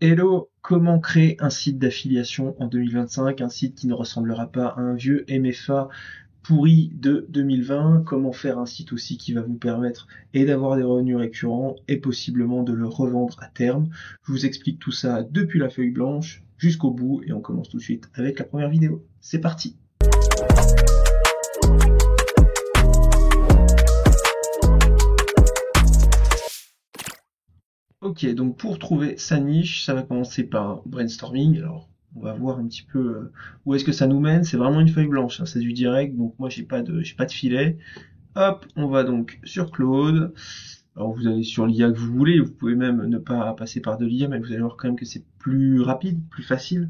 Hello, comment créer un site d'affiliation en 2025, un site qui ne ressemblera pas à un vieux MFA pourri de 2020, comment faire un site aussi qui va vous permettre et d'avoir des revenus récurrents et possiblement de le revendre à terme. Je vous explique tout ça depuis la feuille blanche jusqu'au bout et on commence tout de suite avec la première vidéo. C'est parti! Ok, donc pour trouver sa niche, ça va commencer par un brainstorming. Alors, on va voir un petit peu où est-ce que ça nous mène. C'est vraiment une feuille blanche, hein, c'est du direct, donc moi j'ai pas de filet. Hop, on va donc sur Claude. Alors vous allez sur l'IA que vous voulez, vous pouvez même ne pas passer par de l'IA, mais vous allez voir quand même que c'est plus rapide, plus facile.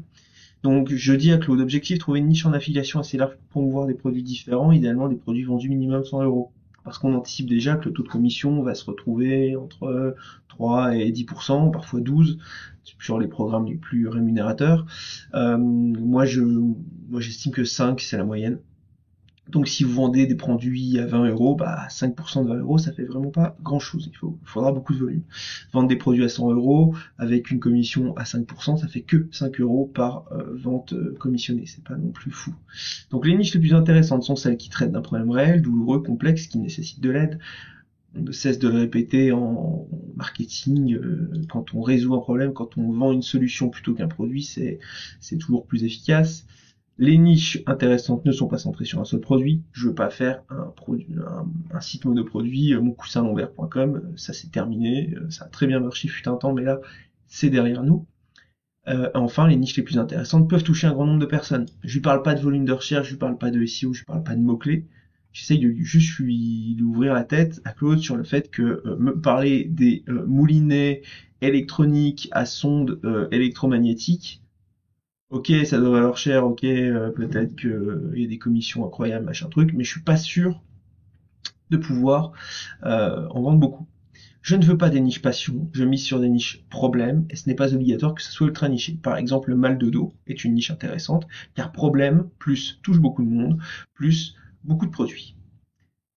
Donc je dis à Claude, objectif, trouver une niche en affiliation assez large pour promouvoir des produits différents, idéalement des produits vendus minimum 100 euros. Parce qu'on anticipe déjà que le taux de commission va se retrouver entre 3 et 10%, parfois 12, sur les programmes les plus rémunérateurs. Moi j'estime que 5 c'est la moyenne. Donc si vous vendez des produits à 20 euros, bah 5% de 20 euros, ça fait vraiment pas grand-chose. Il faudra beaucoup de volume. Vendre des produits à 100 euros avec une commission à 5%, ça fait que 5 euros par vente commissionnée. C'est pas non plus fou. Donc les niches les plus intéressantes sont celles qui traitent d'un problème réel, douloureux, complexe, qui nécessite de l'aide. On ne cesse de le répéter en marketing, quand on résout un problème, quand on vend une solution plutôt qu'un produit, c'est toujours plus efficace. Les niches intéressantes ne sont pas centrées sur un seul produit. Je veux pas faire un site monoproduit, moncoussinlomberg.com, ça c'est terminé, ça a très bien marché fut un temps, mais là c'est derrière nous. Enfin, les niches les plus intéressantes peuvent toucher un grand nombre de personnes. Je lui parle pas de volume de recherche, je lui parle pas de SEO, je lui parle pas de mots-clés. J'essaye de juste lui ouvrir la tête à Claude sur le fait que me parler des moulinets électroniques à sonde électromagnétique. Ok, ça doit valoir cher, ok, peut-être qu'il y a des commissions incroyables, machin truc, mais je suis pas sûr de pouvoir en vendre beaucoup. Je ne veux pas des niches passion, je mise sur des niches problèmes, et ce n'est pas obligatoire que ce soit ultra niché. Par exemple, le mal de dos est une niche intéressante, car problème, plus touche beaucoup de monde, plus beaucoup de produits.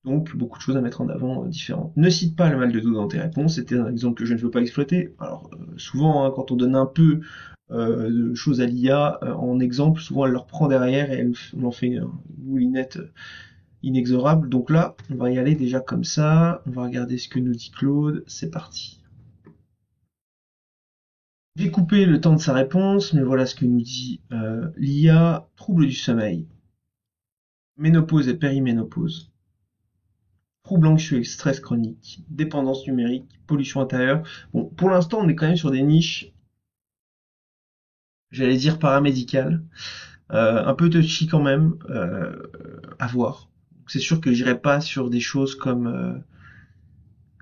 Donc, beaucoup de choses à mettre en avant différentes. Ne cite pas le mal de dos dans tes réponses, c'était un exemple que je ne veux pas exploiter. Alors, souvent, hein, quand on donne un peu de choses à l'IA en exemple, souvent elle leur prend derrière et elle en fait une moulinette inexorable. Donc là, on va y aller déjà comme ça. On va regarder ce que nous dit Claude. C'est parti. J'ai coupé le temps de sa réponse, mais voilà ce que nous dit l'IA. Trouble du sommeil, ménopause et périménopause, trouble anxieux et stress chronique, dépendance numérique, pollution intérieure. Bon, pour l'instant, on est quand même sur des niches, j'allais dire paramédicales, un peu touchy quand même, à voir. C'est sûr que j'irai pas sur des choses comme,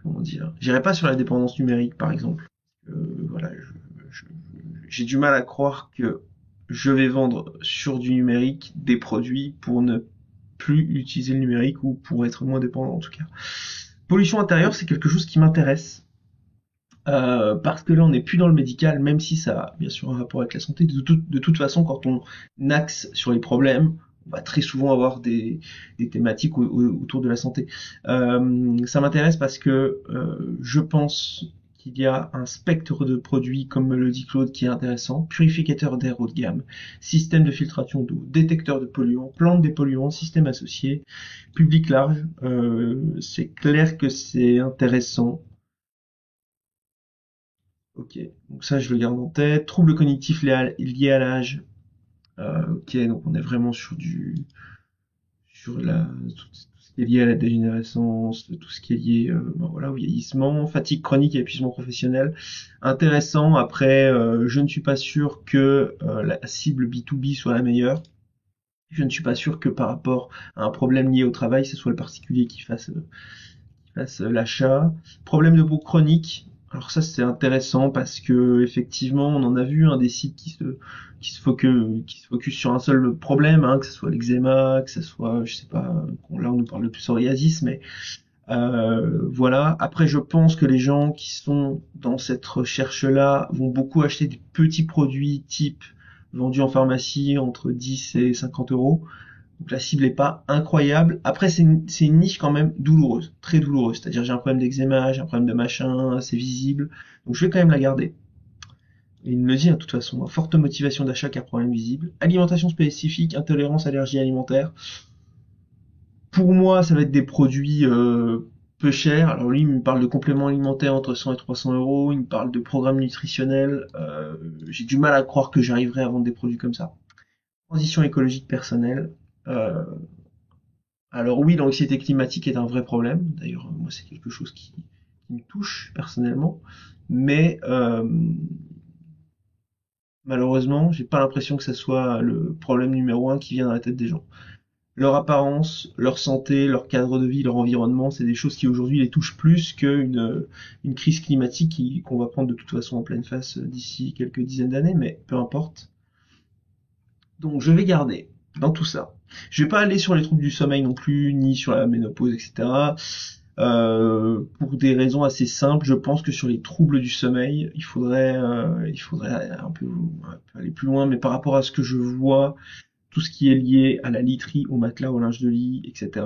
comment dire, j'irai pas sur la dépendance numérique par exemple. Voilà, je- j'ai du mal à croire que je vais vendre sur du numérique des produits pour ne plus utiliser le numérique ou pour être moins dépendant en tout cas. Pollution intérieure, c'est quelque chose qui m'intéresse. Parce que là, on n'est plus dans le médical, même si ça a bien sûr un rapport avec la santé. De toute façon, quand on axe sur les problèmes, on va très souvent avoir des thématiques autour de la santé. Ça m'intéresse parce que je pense qu'il y a un spectre de produits, comme me le dit Claude, qui est intéressant. Purificateur d'air haut de gamme, système de filtration d'eau, détecteur de polluants, plante des polluants, système associé, public large. C'est clair que c'est intéressant. Ok, donc ça je le garde en tête. Troubles cognitifs liés à l'âge. Ok, donc on est vraiment sur tout ce qui est lié à la dégénérescence, tout ce qui est lié bon, voilà, au vieillissement, fatigue chronique et épuisement professionnel. Intéressant. Après, je ne suis pas sûr que la cible B2B soit la meilleure. Je ne suis pas sûr que par rapport à un problème lié au travail, ce soit le particulier qui fasse l'achat. Problème de peau chronique. Alors ça c'est intéressant parce que effectivement on en a vu des sites qui se focus sur un seul problème, que ce soit l'eczéma, que ce soit je sais pas, là on nous parle de psoriasis, mais voilà. Après je pense que les gens qui sont dans cette recherche-là vont beaucoup acheter des petits produits type vendus en pharmacie entre 10 et 50 euros. Donc la cible est pas incroyable. Après, c'est une niche quand même douloureuse, très douloureuse. C'est-à-dire j'ai un problème d'eczéma, j'ai un problème de machin, c'est visible. Donc je vais quand même la garder. Et il me le dit, hein, de toute façon, hein. Forte motivation d'achat car problème visible. Alimentation spécifique, intolérance, allergie alimentaire. Pour moi, ça va être des produits peu chers. Alors lui, il me parle de compléments alimentaires entre 100 et 300 euros. Il me parle de programmes nutritionnels. J'ai du mal à croire que j'arriverai à vendre des produits comme ça. Transition écologique personnelle. Euh, alors oui, l'anxiété climatique est un vrai problème. D'ailleurs, moi, c'est quelque chose qui me touche personnellement. Mais malheureusement, j'ai pas l'impression que ça soit le problème numéro un qui vient dans la tête des gens. Leur apparence, leur santé, leur cadre de vie, leur environnement, c'est des choses qui aujourd'hui les touchent plus qu'une une crise climatique qu'on va prendre de toute façon en pleine face d'ici quelques dizaines d'années, mais peu importe. Donc je vais garder dans tout ça. Je vais pas aller sur les troubles du sommeil non plus, ni sur la ménopause, etc. Pour des raisons assez simples, je pense que sur les troubles du sommeil, il faudrait un peu aller plus loin, mais par rapport à ce que je vois, tout ce qui est lié à la literie, au matelas, au linge de lit, etc.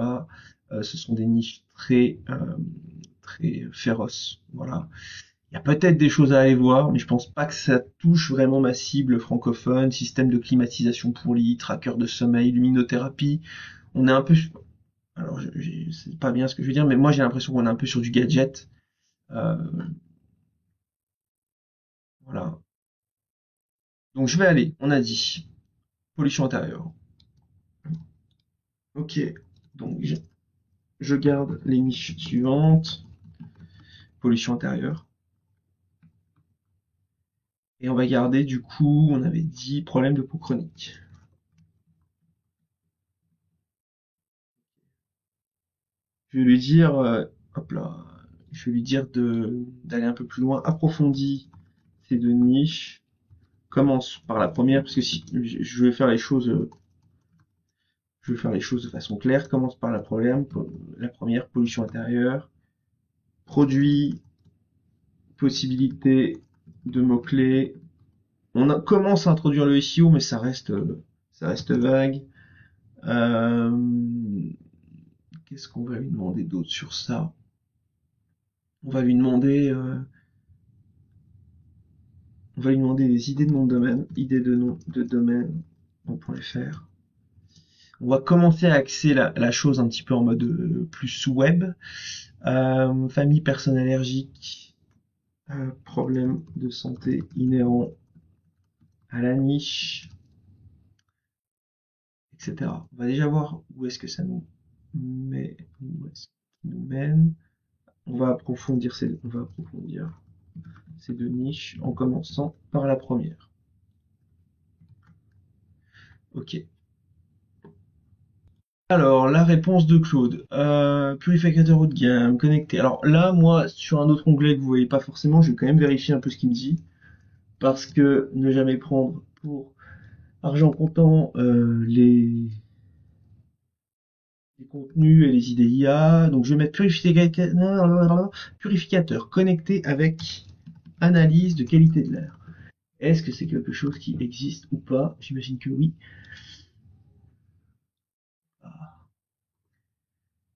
Ce sont des niches très féroces. Voilà. Il y a peut-être des choses à aller voir, mais je pense pas que ça touche vraiment ma cible francophone. Système de climatisation pour lit, tracker de sommeil, luminothérapie. On est un peu, alors c'est pas bien ce que je veux dire, mais moi j'ai l'impression qu'on est un peu sur du gadget. Euh, voilà. Donc je vais aller. On a dit pollution intérieure. Ok. Donc je garde les niches suivantes. Pollution intérieure. Et on va garder, du coup, on avait dit problème de peau chronique. Je vais lui dire, hop là, je vais lui dire d'aller un peu plus loin, approfondit ces deux niches, commence par la première, parce que si je vais faire les choses, je vais faire les choses de façon claire, commence par la première, pollution intérieure, produit, possibilité de mots-clés. Commence à introduire le SEO, mais ça reste vague. Euh, Qu'est-ce qu'on va lui demander d'autre sur ça? On va lui demander, des idées de nom de domaine, idées de nom de domaine en .fr. On va commencer à axer la chose un petit peu en mode plus web. Famille, personne allergique, problème de santé inhérent à la niche, etc. On va déjà voir où est-ce que ça nous met, où est-ce qu'il nous mène. On va approfondir ces deux niches en commençant par la première. Ok. Alors, la réponse de Claude. Purificateur haut de gamme, connecté. Alors là, moi, sur un autre onglet que vous voyez pas forcément, je vais quand même vérifier un peu ce qu'il me dit. Parce que ne jamais prendre pour argent comptant les contenus et les idées IA. Donc je vais mettre purificateur connecté avec analyse de qualité de l'air. Est-ce que c'est quelque chose qui existe ou pas? J'imagine que oui.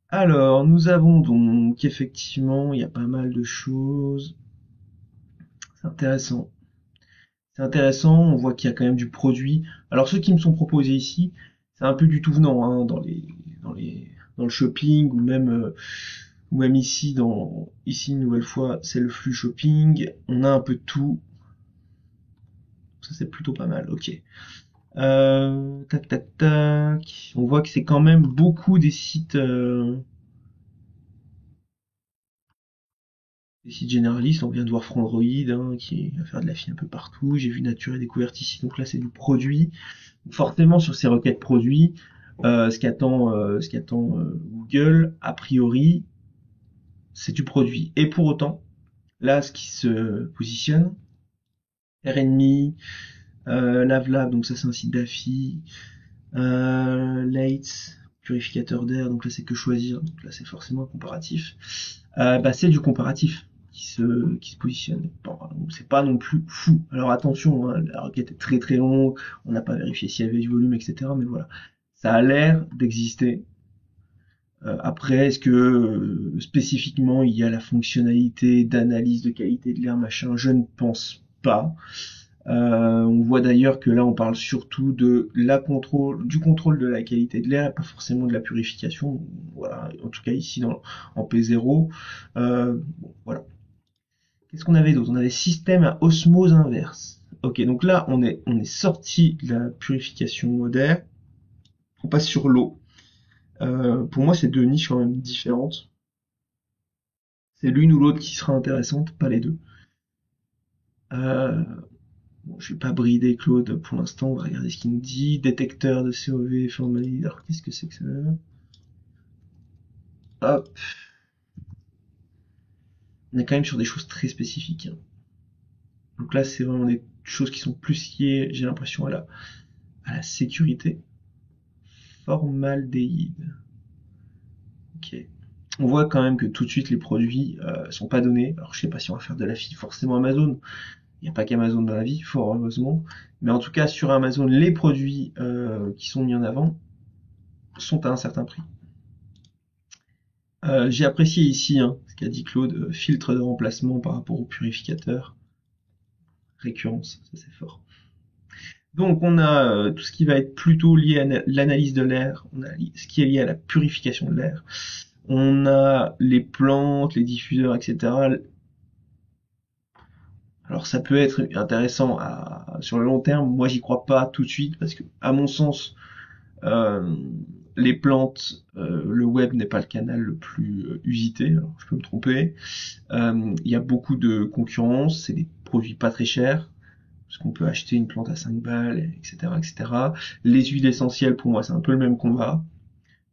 Alors, nous avons donc effectivement, il y a pas mal de choses. C'est intéressant. C'est intéressant, on voit qu'il y a quand même du produit. Alors ceux qui me sont proposés ici, c'est un peu du tout venant, hein, dans le shopping ou même ici une nouvelle fois, c'est le flux shopping. On a un peu de tout. Ça c'est plutôt pas mal. Ok. Tac tac tac. On voit que c'est quand même beaucoup des sites généralistes. On vient de voir Frandroid, hein, qui va faire de la file un peu partout. J'ai vu Nature et Découverte ici, donc là c'est du produit. Forcément sur ces requêtes produits, ce qu'attend Google, a priori, c'est du produit. Et pour autant, là, ce qui se positionne, RNMe, LaveLab, donc ça c'est un site d'affi, Lights, purificateur d'air, donc là c'est que choisir, donc là c'est forcément un comparatif. Bah c'est du comparatif qui se positionne. Bon, c'est pas non plus fou. Alors attention, hein, la requête est très très longue, on n'a pas vérifié s'il y avait du volume, etc. Mais voilà, ça a l'air d'exister. Après, est-ce que spécifiquement il y a la fonctionnalité d'analyse de qualité de l'air, machin? Je ne pense pas. On voit d'ailleurs que là on parle surtout de du contrôle de la qualité de l'air et pas forcément de la purification. Voilà, en tout cas ici en P0. Bon, voilà. Qu'est-ce qu'on avait d'autre? On avait système à osmose inverse. Ok, donc là on est sorti de la purification d'air. On passe sur l'eau. Pour moi c'est deux niches quand même différentes. C'est l'une ou l'autre qui sera intéressante, pas les deux. Euh, Bon, je vais pas brider Claude pour l'instant, on va regarder ce qu'il nous dit. Détecteur de COV, formalisé. Alors qu'est-ce que c'est que ça? Hop. On est quand même sur des choses très spécifiques, hein. Donc là, c'est vraiment des choses qui sont plus liées, j'ai l'impression, à la sécurité. Formaldéhyde. Ok. On voit quand même que tout de suite les produits sont pas donnés. Alors je sais pas si on va faire de la FI forcément Amazon. Il n'y a pas qu'Amazon dans la vie, fort heureusement. Mais en tout cas, sur Amazon, les produits qui sont mis en avant sont à un certain prix. J'ai apprécié ici ce qu'a dit Claude, filtre de remplacement par rapport au purificateur. Récurrence, ça c'est fort. Donc on a tout ce qui va être plutôt lié à l'analyse de l'air, on a ce qui est lié à la purification de l'air, on a les plantes, les diffuseurs, etc. Alors ça peut être intéressant sur le long terme, moi j'y crois pas tout de suite, parce que à mon sens, euh, les plantes, le web n'est pas le canal le plus usité, alors je peux me tromper. Il y a beaucoup de concurrence, c'est des produits pas très chers, parce qu'on peut acheter une plante à 5 balles, etc., etc. Les huiles essentielles, pour moi, c'est un peu le même combat.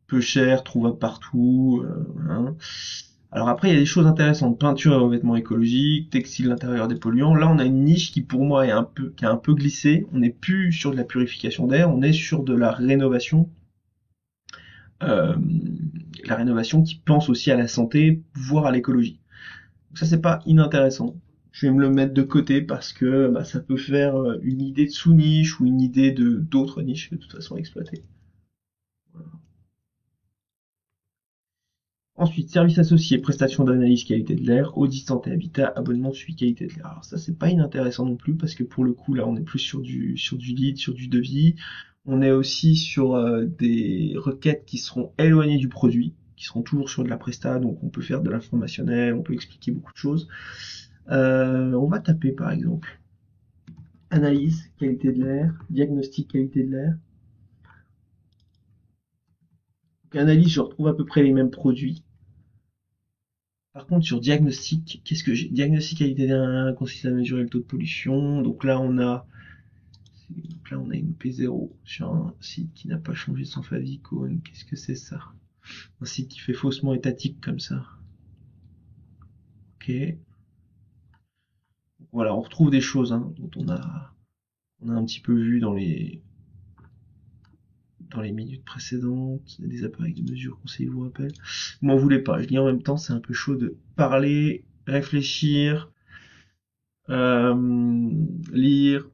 Peu cher, trouvable partout, hein. Alors après, il y a des choses intéressantes. Peinture et revêtement écologique, textile d'intérieur des polluants. Là, on a une niche qui, pour moi, qui a un peu glissé. On n'est plus sur de la purification d'air, on est sur de la rénovation. Euh, la rénovation qui pense aussi à la santé, voire à l'écologie. Donc ça, c'est pas inintéressant. Je vais me le mettre de côté parce que ça peut faire une idée de sous-niche ou une idée de d'autres niches de toute façon à exploiter. Ensuite, services associés, prestations d'analyse qualité de l'air, audit santé habitat, abonnement suivi qualité de l'air. Alors ça, c'est pas inintéressant non plus parce que pour le coup, là, on est plus sur du lead, sur du devis. On est aussi sur des requêtes qui seront éloignées du produit, qui seront toujours sur de la presta, donc on peut faire de l'informationnel, on peut expliquer beaucoup de choses. On va taper par exemple analyse qualité de l'air, diagnostic qualité de l'air. Donc, analyse, je retrouve à peu près les mêmes produits. Par contre, sur diagnostic, qu'est-ce que j'ai? Diagnostic qualité d'air consiste à mesurer le taux de pollution. Donc là, on a une P0 sur un site qui n'a pas changé son favicon. Qu'est-ce que c'est ça? Un site qui fait faussement étatique comme ça. Ok. Donc, voilà, on retrouve des choses dont on a un petit peu vu dans les minutes précédentes, des appareils de mesure, conseillez vous rappelle. Vous m'en voulez pas, je lis en même temps, c'est un peu chaud de parler, réfléchir, lire.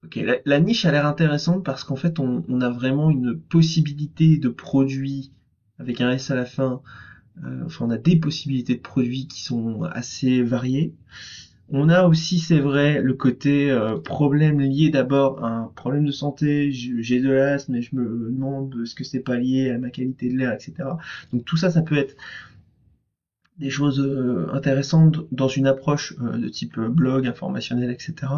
Ok, la niche a l'air intéressante parce qu'en fait on a vraiment une possibilité de produits avec un S à la fin, enfin on a des possibilités de produits qui sont assez variées. On a aussi, c'est vrai, le côté problème lié d'abord à un problème de santé. J'ai de l'asthme, mais je me demande est-ce que c'est pas lié à ma qualité de l'air, etc. Donc tout ça, ça peut être des choses intéressantes dans une approche de type blog, informationnel, etc.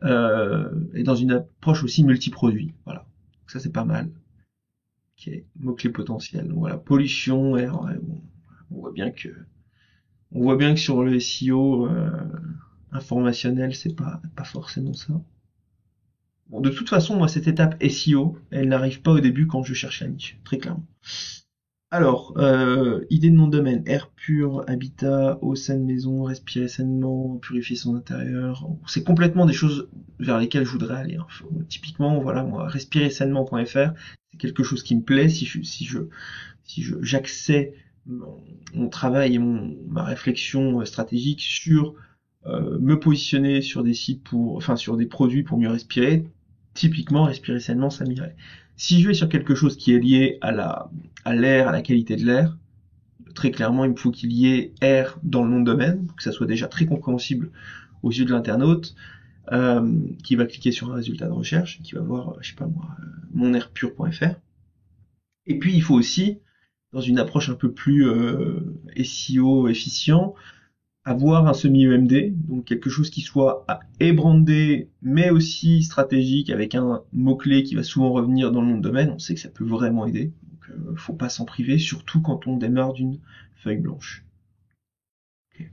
Et dans une approche aussi multiproduit. Voilà. Donc ça, c'est pas mal. Ok, mots-clés potentiels. Donc voilà, pollution, air. Ouais, bon, on voit bien que sur le SEO informationnel, c'est pas forcément ça. Bon, de toute façon, moi, cette étape SEO, elle n'arrive pas au début quand je cherche la niche, très clairement. Alors, idée de nom de domaine, air pur, habitat, eau saine maison, respirer sainement, purifier son intérieur. C'est complètement des choses vers lesquelles je voudrais aller, hein. Typiquement, voilà, moi, respirer sainement.fr, c'est quelque chose qui me plaît. J'axais mon travail et ma réflexion stratégique sur me positionner sur des sites sur des produits pour mieux respirer, typiquement respirer sainement, ça m'irait. Si je vais sur quelque chose qui est lié à l'air, à la qualité de l'air, très clairement, il me faut qu'il y ait air dans le nom de domaine, que ça soit déjà très compréhensible aux yeux de l'internaute, qui va cliquer sur un résultat de recherche, qui va voir, je sais pas moi, monairpur.fr. Et puis il faut aussi, dans une approche un peu plus SEO efficient, avoir un semi-EMD, donc quelque chose qui soit et brandé, mais aussi stratégique, avec un mot-clé qui va souvent revenir dans le nom de domaine. On sait que ça peut vraiment aider, donc faut pas s'en priver, surtout quand on démarre d'une feuille blanche. Okay.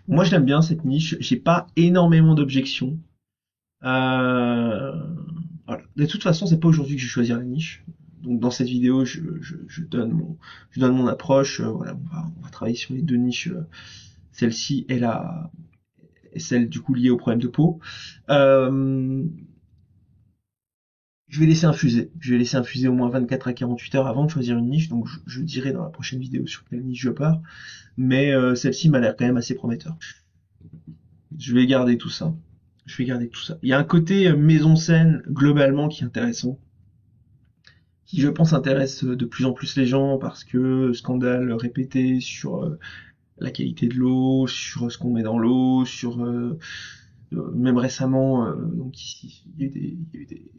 Moi je l'aime bien cette niche, j'ai pas énormément d'objections. Voilà. De toute façon, c'est pas aujourd'hui que je vais choisir la niche. Donc dans cette vidéo, je donne mon approche. Voilà, on va travailler sur les deux niches, celle-ci et celle du coup liée au problème de peau. Je vais laisser infuser. Je vais laisser infuser au moins 24 à 48 heures avant de choisir une niche. Donc je dirai dans la prochaine vidéo sur quelle niche je pars. Mais celle-ci m'a l'air quand même assez prometteur. Je vais garder tout ça. Je vais garder tout ça. Il y a un côté maison scène globalement qui est intéressant, qui je pense intéresse de plus en plus les gens parce que scandale répété sur la qualité de l'eau, sur ce qu'on met dans l'eau, sur même récemment, donc ici il y a eu des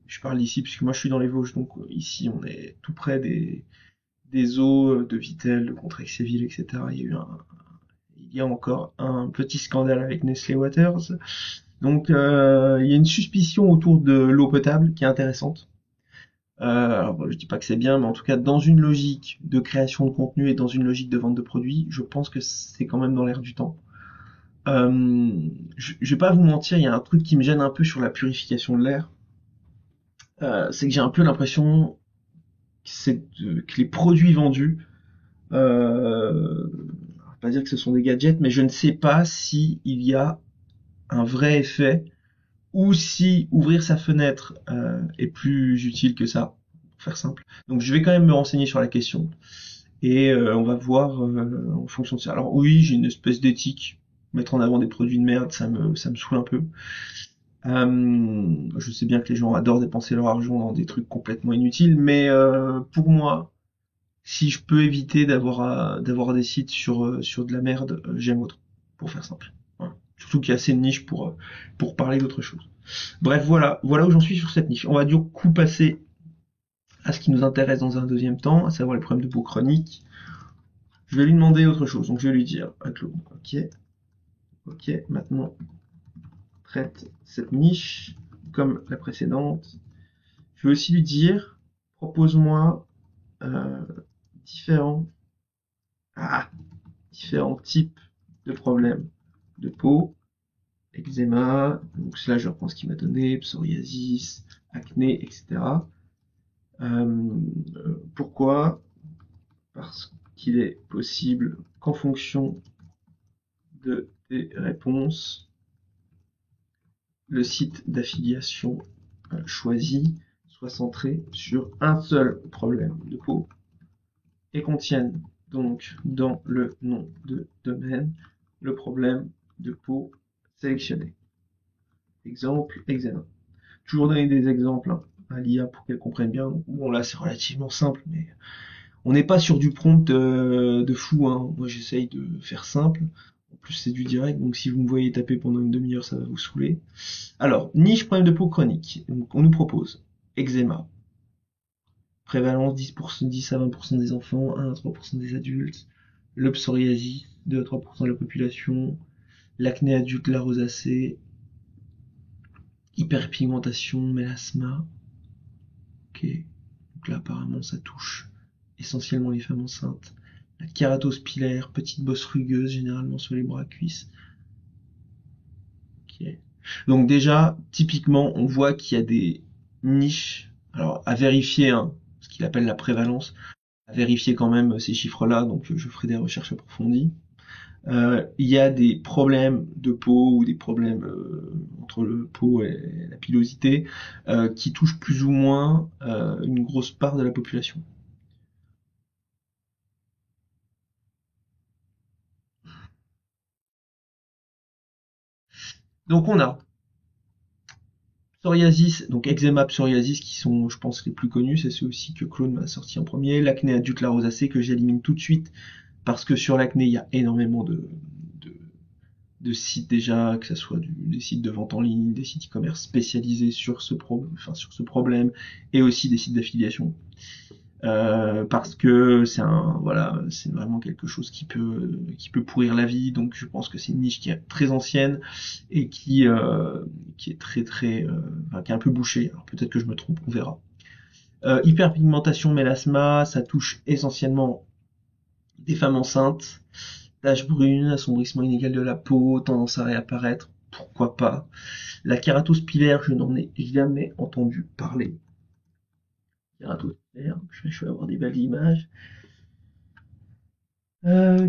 je parle d'ici puisque moi je suis dans les Vosges, donc ici on est tout près des eaux de Vittel, de Contrexéville, etc. Il y a encore un petit scandale avec Nestlé Waters. Donc il y a une suspicion autour de l'eau potable qui est intéressante. Alors, bon, je dis pas que c'est bien, mais en tout cas dans une logique de création de contenu et dans une logique de vente de produits, je pense que c'est quand même dans l'air du temps. Je vais pas vous mentir, il y a un truc qui me gêne un peu sur la purification de l'air. C'est que j'ai un peu l'impression que les produits vendus, on va pas dire que ce sont des gadgets, mais je ne sais pas si il y a un vrai effet ou si ouvrir sa fenêtre est plus utile que ça, pour faire simple. Donc je vais quand même me renseigner sur la question et on va voir en fonction de ça. Alors oui, j'ai une espèce d'éthique. Mettre en avant des produits de merde, ça me saoule un peu. Je sais bien que les gens adorent dépenser leur argent dans des trucs complètement inutiles, mais pour moi, si je peux éviter d'avoir des sites sur de la merde, j'aime autre, pour faire simple. Voilà. Surtout qu'il y a assez de niches pour parler d'autre chose. Bref, voilà où j'en suis sur cette niche. On va du coup passer à ce qui nous intéresse dans un deuxième temps, à savoir les problèmes de peau chronique. Je vais lui demander autre chose, donc je vais lui dire à Claude, ok, maintenant traite cette niche comme la précédente. Je vais aussi lui dire, propose-moi différents types de problèmes de peau, eczéma, donc là je reprends ce qu'il m'a donné, psoriasis, acné, etc. Pourquoi? Parce qu'il est possible qu'en fonction de tes réponses, le site d'affiliation choisi soit centré sur un seul problème de peau et contienne donc dans le nom de domaine le problème de peau sélectionné. Exemple, eczéma. Toujours donner des exemples à l'IA pour qu'elle comprenne bien. Bon là c'est relativement simple, mais on n'est pas sur du prompt de fou, hein. Moi j'essaye de faire simple. En plus c'est du direct, donc si vous me voyez taper pendant une demi-heure, ça va vous saouler. Alors, niche problème de peau chronique. Donc, on nous propose eczéma. Prévalence 10 à 20% des enfants, 1 à 3% des adultes. Le psoriasis, 2 à 3% de la population. L'acné adulte, la rosacée. Hyperpigmentation, mélasma. Ok. Donc là, apparemment, ça touche essentiellement les femmes enceintes. La kératose pilaire, petite bosse rugueuse, généralement sur les bras, cuisses. Ok. Donc déjà, typiquement, on voit qu'il y a des niches, alors à vérifier, hein, ce qu'il appelle la prévalence, à vérifier quand même ces chiffres-là, donc je ferai des recherches approfondies. Il y a des problèmes de peau ou des problèmes entre le peau et la pilosité qui touchent plus ou moins une grosse part de la population. Donc on a psoriasis, donc eczéma, psoriasis qui sont, je pense, les plus connus, c'est ceux aussi que Claude m'a sorti en premier. L'acné adulte, la rosacée que j'élimine tout de suite parce que sur l'acné il y a énormément de sites déjà, que ce soit des sites de vente en ligne, des sites e-commerce spécialisés sur ce problème, et aussi des sites d'affiliation. Parce que c'est vraiment quelque chose qui peut pourrir la vie. Donc je pense que c'est une niche qui est très ancienne et qui est très très, qui est un peu bouchée. Alors peut-être que je me trompe, on verra. Hyperpigmentation, mélasma, ça touche essentiellement des femmes enceintes. Taches brunes, assombrissement inégal de la peau, tendance à réapparaître, pourquoi pas. La kératose pilaire, je n'en ai jamais entendu parler. Kératose pilaire, je vais avoir des belles images.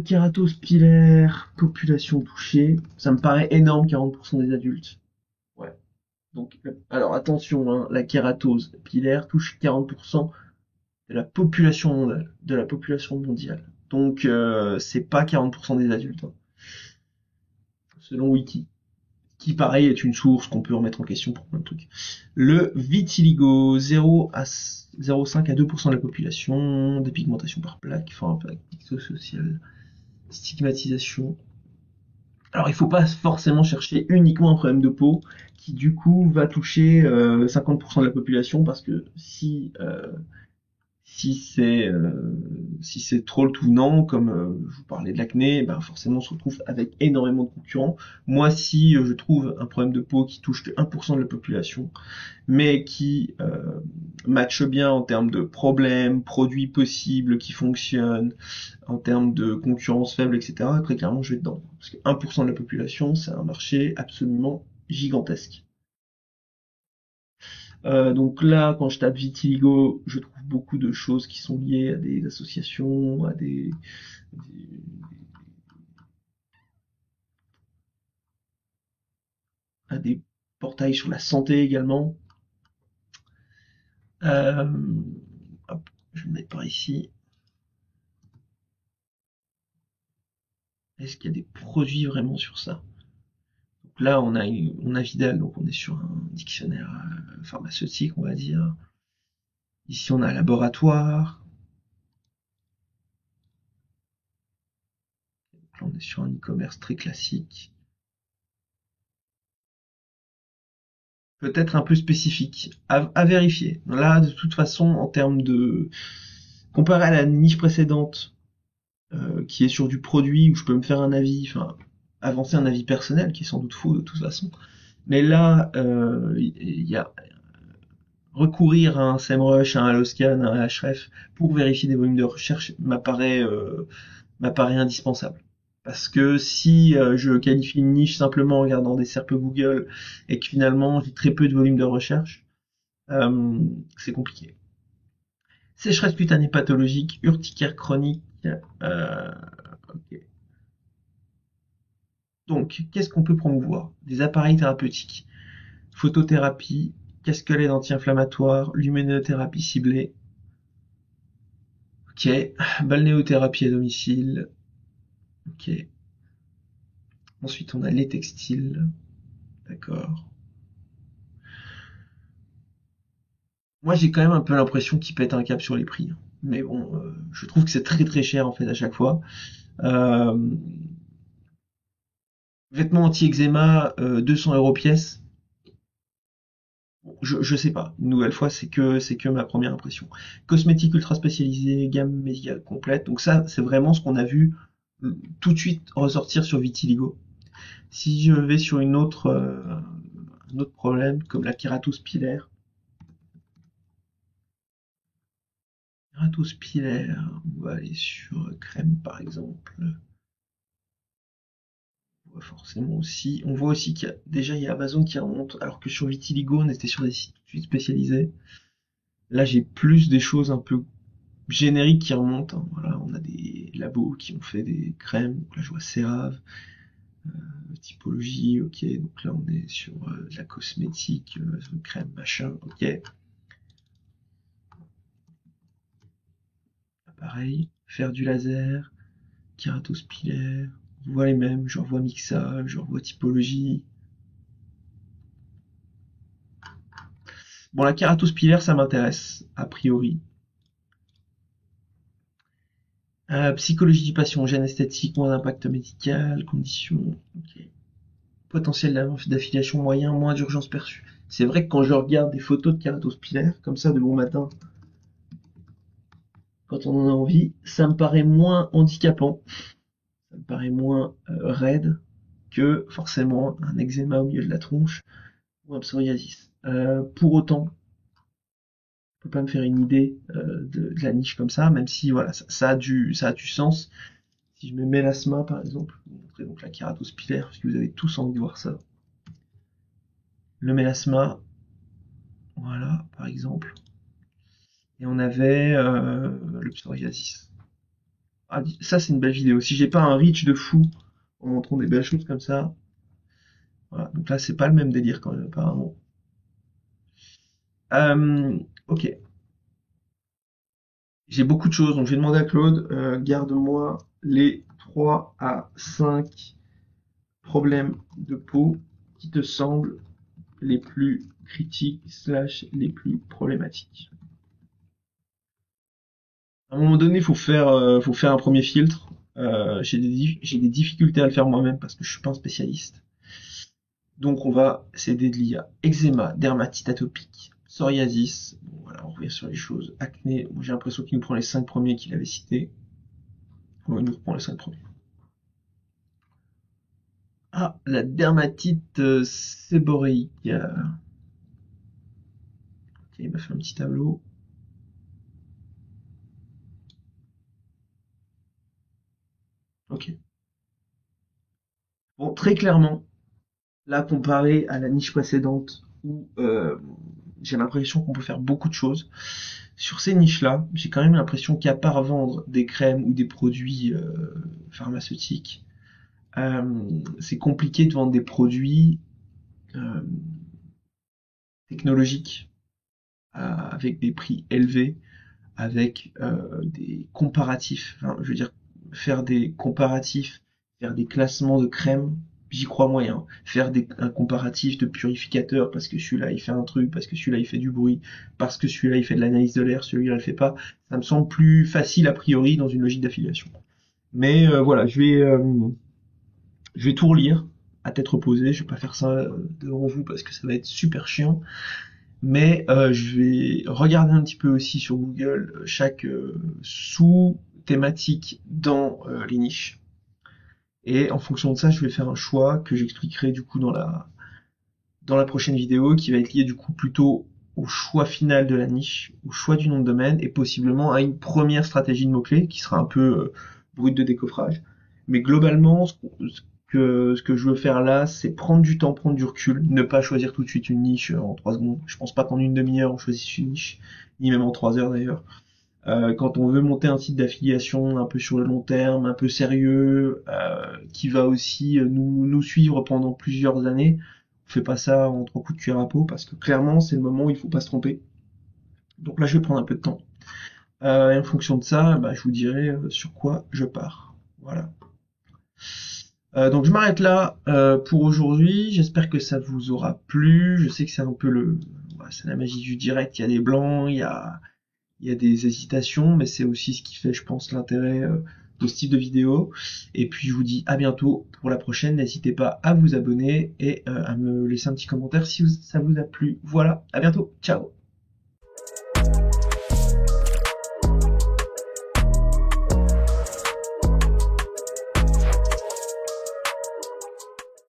Kératose pilaire, population touchée, ça me paraît énorme, 40% des adultes. Ouais. Donc, alors attention, hein, la kératose pilaire touche 40% de la population mondiale. Donc, c'est pas 40% des adultes, hein, selon Wiki. Qui pareil est une source qu'on peut remettre en question pour plein de trucs. Le vitiligo, 0,5 à 2% de la population, dépigmentation par plaque, enfin plaque psychosociale, stigmatisation. Alors il faut pas forcément chercher uniquement un problème de peau qui du coup va toucher 50% de la population, parce que si c'est trop le tout venant, comme je vous parlais de l'acné, ben forcément on se retrouve avec énormément de concurrents. Moi, si je trouve un problème de peau qui touche que 1% de la population, mais qui matche bien en termes de problèmes, produits possibles qui fonctionnent, en termes de concurrence faible, etc., très clairement je vais dedans. Parce que 1% de la population, c'est un marché absolument gigantesque. Donc là, quand je tape vitiligo, je trouve beaucoup de choses qui sont liées à des associations, à des portails sur la santé également. Hop, je vais me mettre par ici. Est-ce qu'il y a des produits vraiment sur ça? Donc là, on a Vidal, donc on est sur un dictionnaire pharmaceutique, on va dire. Ici, on a un laboratoire. Donc là, on est sur un e-commerce très classique. Peut-être un peu spécifique, à vérifier. Là, de toute façon, en termes de... Comparé à la niche précédente, qui est sur du produit, où je peux me faire un avis, enfin, avancer un avis personnel, qui est sans doute faux de toute façon. Mais là, il y a recourir à un SEMrush, à un Loscan, à un Href, pour vérifier des volumes de recherche m'apparaît indispensable. Parce que si je qualifie une niche simplement en regardant des SERP Google et que finalement j'ai très peu de volume de recherche, c'est compliqué. Sécheresse cutanée pathologique, urticaire chronique. Ok. Donc, qu'est-ce qu'on peut promouvoir? Des appareils thérapeutiques, photothérapie, casquelette anti-inflammatoire, luminothérapie ciblée. Ok. Balnéothérapie à domicile. Ok. Ensuite, on a les textiles. D'accord. Moi, j'ai quand même un peu l'impression qu'ils pètent un cap sur les prix. Mais bon, je trouve que c'est très très cher en fait à chaque fois. Euh, Vêtements anti-eczéma, 200 € pièce. Bon, je sais pas. Une nouvelle fois, c'est que ma première impression. Cosmétique ultra spécialisée, gamme médicale complète. Donc ça, c'est vraiment ce qu'on a vu tout de suite ressortir sur Vitiligo. Si je vais sur un autre problème, comme la kératose pilaire. Kératose pilaire, on va aller sur crème par exemple. On voit forcément aussi, on voit aussi qu'il y a déjà il y a Amazon qui remonte, alors que sur Vitiligo on était sur des sites tout de suite spécialisés. Là j'ai plus des choses un peu génériques qui remontent, hein. Voilà, on a des labos qui ont fait des crèmes. Donc là je vois CeraVe, typologie, ok. Donc là on est sur de la cosmétique, crème machin, ok. Pareil, faire du laser, kératose pilaire, on voit les mêmes, je revois mixage, je revois typologie. Bon, la kératose pilaire, ça m'intéresse, a priori. Psychologie du patient, gène esthétique, moins d'impact médical, conditions. Ok. potentiel d'affiliation moyen, moins d'urgence perçue. C'est vrai que quand je regarde des photos de kératospilaire, comme ça de bon matin, quand on en a envie, ça me paraît moins handicapant, ça me paraît moins raide que forcément un eczéma au milieu de la tronche ou un psoriasis. Pour autant, je peux pas me faire une idée de la niche comme ça, même si voilà, ça a du sens. Si je mets mélasma par exemple, je vais vous montrer donc la kératospilaire, parce que vous avez tous envie de voir ça. Le mélasma, voilà, par exemple. Et on avait le psoriasis. Ah, ça c'est une belle vidéo. Si j'ai pas un reach de fou en montrant des belles choses comme ça, voilà. Donc là c'est pas le même délire quand même apparemment. Ok. J'ai beaucoup de choses, donc je vais demander à Claude, garde-moi les 3 à 5 problèmes de peau qui te semblent les plus critiques slash les plus problématiques. À un moment donné, faut faire un premier filtre. J'ai des difficultés à le faire moi-même parce que je suis pas un spécialiste. Donc on va s'aider de l'IA. Eczéma, dermatite atopique, psoriasis. Bon, voilà, on revient sur les choses. Acné, j'ai l'impression qu'il nous prend les 5 premiers qu'il avait cités. Ouais, il nous reprend les 5 premiers. Ah, la dermatite séboréique. Ok, il m'a fait un petit tableau. Ok. Bon, très clairement, là, comparé à la niche précédente où j'ai l'impression qu'on peut faire beaucoup de choses, sur ces niches-là, j'ai quand même l'impression qu'à part vendre des crèmes ou des produits pharmaceutiques, c'est compliqué de vendre des produits euh, technologiques avec des prix élevés, avec des comparatifs. Enfin, je veux dire, faire des comparatifs, faire des classements de crèmes, j'y crois moyen. Faire un comparatif de purificateur parce que celui-là il fait un truc, parce que celui-là il fait du bruit, parce que celui-là il fait de l'analyse de l'air, celui-là il le fait pas. Ça me semble plus facile a priori dans une logique d'affiliation. Mais voilà, je vais tout relire à tête reposée. Je vais pas faire ça devant vous parce que ça va être super chiant. Mais je vais regarder un petit peu aussi sur Google chaque sous-thématique dans les niches. Et en fonction de ça, je vais faire un choix que j'expliquerai du coup dans la prochaine vidéo, qui va être lié du coup plutôt au choix final de la niche, au choix du nom de domaine, et possiblement à une première stratégie de mots-clés, qui sera un peu brute de décoffrage. Mais globalement, ce que je veux faire là, c'est prendre du temps, prendre du recul, ne pas choisir tout de suite une niche en 3 secondes. Je pense pas qu'en une demi-heure on choisisse une niche, ni même en 3 heures d'ailleurs. Quand on veut monter un site d'affiliation un peu sur le long terme, un peu sérieux, qui va aussi nous suivre pendant plusieurs années, on fait pas ça en 3 coups de cuir à peau parce que clairement c'est le moment où il faut pas se tromper. Donc là je vais prendre un peu de temps. Et en fonction de ça, bah, je vous dirai sur quoi je pars. Voilà. Donc je m'arrête là pour aujourd'hui. J'espère que ça vous aura plu. Je sais que c'est un peu c'est la magie du direct. Il y a des blancs, il y a des hésitations, mais c'est aussi ce qui fait, je pense, l'intérêt de ce type de vidéo. Et puis je vous dis à bientôt pour la prochaine. N'hésitez pas à vous abonner et à me laisser un petit commentaire si ça vous a plu. Voilà, à bientôt. Ciao.